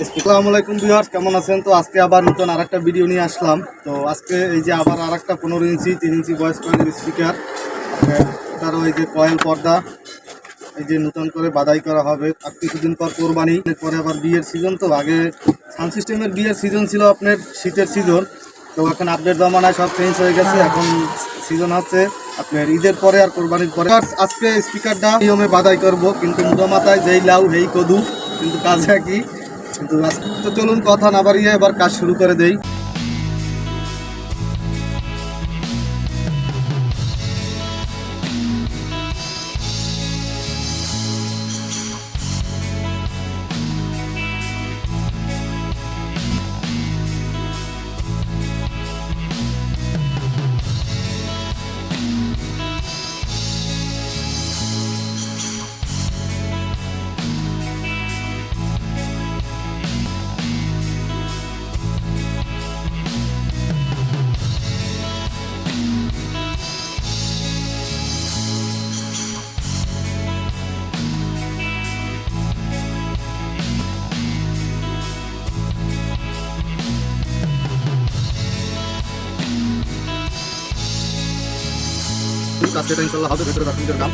আসসালামু আলাইকুম ভিউয়ার্স, কেমন আছেন? তো আজকে আবার নতুন আরেকটা ভিডিও নিয়ে আসলাম। তো আজকে এই যে আবার আরেকটা 15 ইঞ্চি 3 ইঞ্চি ভয়েস কয়েলের স্পিকার, তারও এই যে কয়েল পর্দা এই যে নতুন করে বাধাই করা হবে। আর কিছুদিন পর কোরবানি, পরে আবার বিয়ের সিজন। তো আগে সাউন্ড সিস্টেমের বিয়ের সিজন ছিল আপনার শীতের সিজন, তো এখন আপডেট জমানায় সব চেঞ্জ হয়ে গেছে। এখন সিজন হচ্ছে আপনার ঈদের পরে আর কোরবানির পরে। আজকে স্পিকারটা নিয়মে বাধাই করব, কিন্তু মুদামাতায় যেই লাউ হেই কদু, কিন্তু কাজ একই। কিন্তু তো চলুন কথা না বাড়িয়ে এবার কাজ শুরু করে দেই। কাজটা ইনশাল্লাহ হবে, ভেতরে 10 মিনিটের কাম।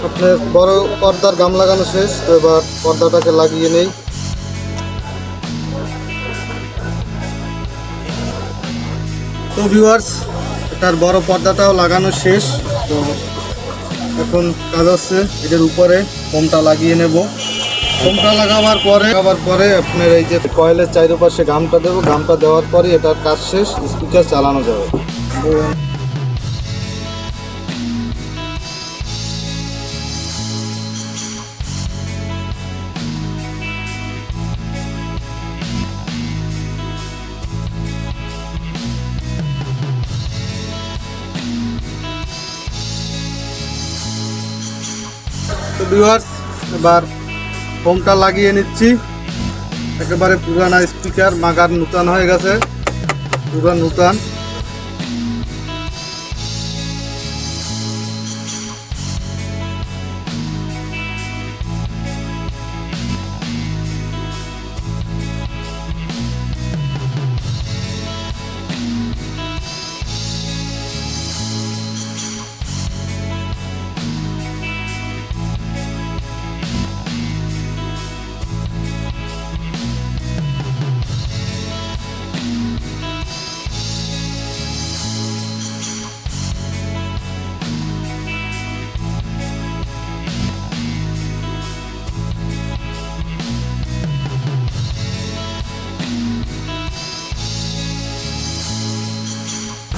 আপনার বড় পর্দার গাম লাগানো শেষ, তো এবার পর্দাটাকে লাগিয়ে নেই। তো ভিউয়ার্স, এটার বড় পর্দাটাও লাগানো শেষ। তো এখন কাজ হচ্ছে এটার উপরে ফোমটা লাগিয়ে নেব। ফোমটা লাগাবার পরে আপনার এই যে কয়েলের চারিপাশে গামটা দেবো। গামটা দেওয়ার পরে এটার কাজ শেষ, স্পিকার চালানো যাবে। তো ভিউয়ার্স, এবার ফোমটা লাগিয়ে নিচ্ছি। একেবারে পুরানা স্পিকার, মাগার নূতন হয়ে গেছে, পুরা নূতন।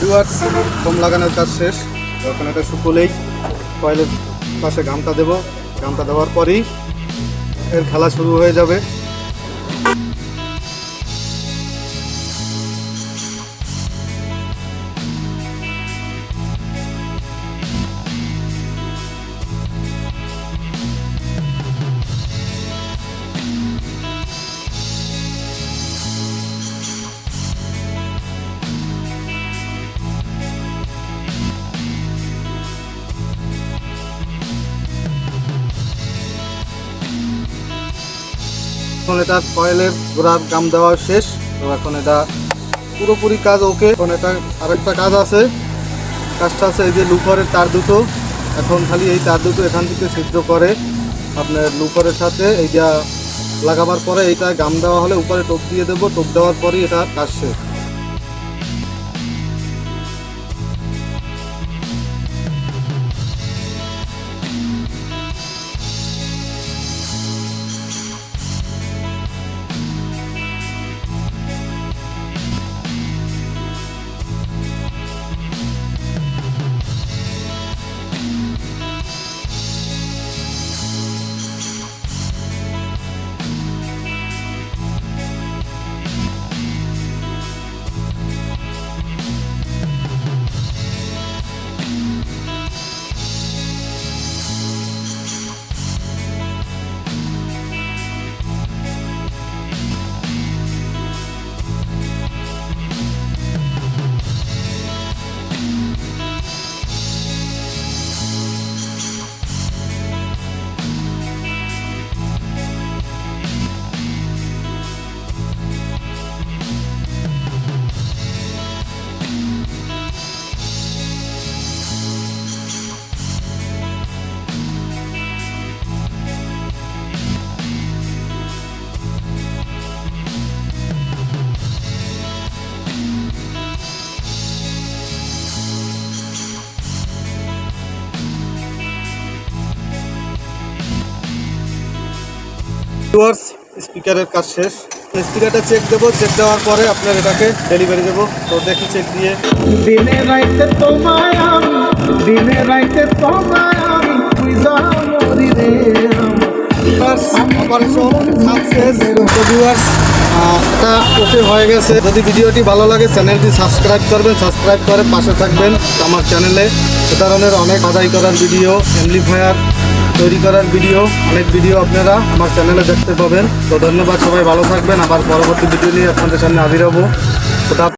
ভিউয়ার্স, ফোম লাগানোর কাজ শেষ। এখন এটা শুকোলেই কয়েলের পাশে গামটা দেবো। গামটা দেওয়ার পরেই এর খেলা শুরু হয়ে যাবে। এখন এটা কয়েলের গোড়ার গাম দেওয়া শেষ। তো এখন এটা পুরোপুরি কাজ ওকে। এখন এটা আরেকটা কাজ আছে, কাজটা আছে এই যে লুফারের তার দুটো। এখন খালি এই তার দুটো এখান থেকে ছিদ্র করে আপনার লুফারের সাথে এইটা লাগাবার পরে এইটা গাম দেওয়া হলে উপরে টোপ দিয়ে দেবো। টোপ দেওয়ার পরেই এটা কাজ শেষ। ভিউয়ার্স, স্পিকারের কাজ শেষ। স্পিকারটা চেক দেবো, চেক দেওয়ার পরে আপনার এটাকে ডেলিভারি দেবো। তো দেখি চেক দিয়ে। দিনে রাইতে তোমায় আমি, দিনে রাইতে তোমায় আমি, তুই জানি রে অপারেশন সাকসেস। তো ভিউয়ার্স, এটা ওকে হয়ে গেছে। যদি ভিডিওটি ভালো লাগে চ্যানেলটি সাবস্ক্রাইব করবেন, সাবস্ক্রাইব করে পাশে থাকবেন। আমার চ্যানেলে এ ধরনের অনেক আদায় করার ভিডিও, অ্যাম্পলিফায়ার তৈরি করার ভিডিও, অনেক ভিডিও আপনারা আমার চ্যানেলে দেখতে পাবেন। তো ধন্যবাদ, সবাই ভালো থাকবেন। আবার পরবর্তী ভিডিও নিয়ে আপনাদের সামনে হাজির হবো।